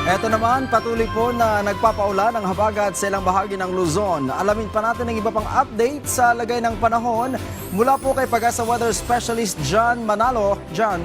Eto naman, patuloy po na nagpapaulan ang habagat sa ilang bahagi ng Luzon. Alamin pa natin ang iba pang update sa lagay ng panahon mula po kay Pag-asa Weather Specialist John Manalo. John.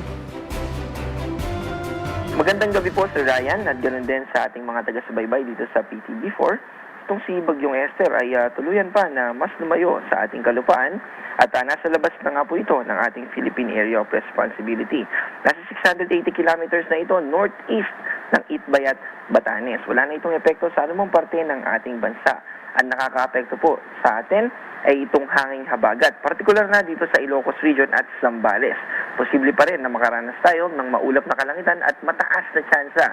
Magandang gabi po Sir Ryan at ganoon din sa ating mga taga-subaybay dito sa PTV4. Itong si Bagyong Esther ay tuluyan pa na mas lumayo sa ating kalupaan at nasa labas na nga po ito ng ating Philippine Area of Responsibility. Nasa 680 kilometers na ito northeast ng Itbayat, Batanes. Wala na itong epekto sa anumang parte ng ating bansa. Ang nakaka-apekto po sa atin ay itong hanging habagat, partikular na dito sa Ilocos Region at Zambales. Posible pa rin na makaranas tayo ng maulap na kalangitan at mataas na tsansa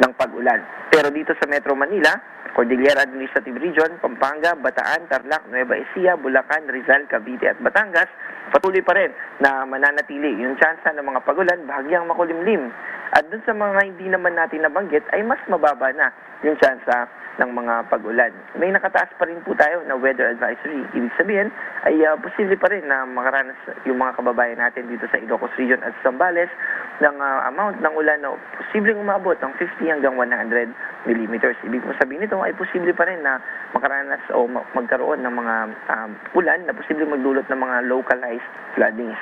ng pag-ulan. Pero dito sa Metro Manila, Cordillera Administrative Region, Pampanga, Bataan, Tarlac, Nueva Ecija, Bulacan, Rizal, Cavite at Batangas, patuloy pa rin na mananatili yung tsansa ng mga pag-ulan bahagyang makulimlim. At dun sa mga hindi naman natin nabanggit ay mas mababa na yung tsansa ng mga pag-ulan. May nakataas pa rin po tayo na weather advisory. Ibig sabihin ay posible pa rin na makaranas yung mga kababayan natin dito sa Ilocos Region at Zambales ng amount ng ulan na posibleng umabot ng 50 hanggang 100 millimeters. Ibig sabihin nito ay posible pa rin na makaranas o magkaroon ng mga ulan na posibleng magdulot ng mga localized floodings.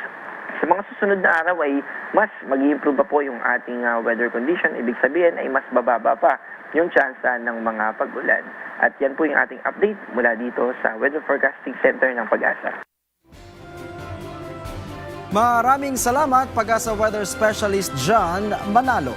Sa mga susunod na araw ay mas mag-i-improve pa po yung ating weather condition. Ibig sabihin ay mas bababa pa yung tsansa ng mga pag-ulan. At yan po yung ating update mula dito sa Weather Forecasting Center ng Pag-asa. Maraming salamat, Pag-asa Weather Specialist John Manalo.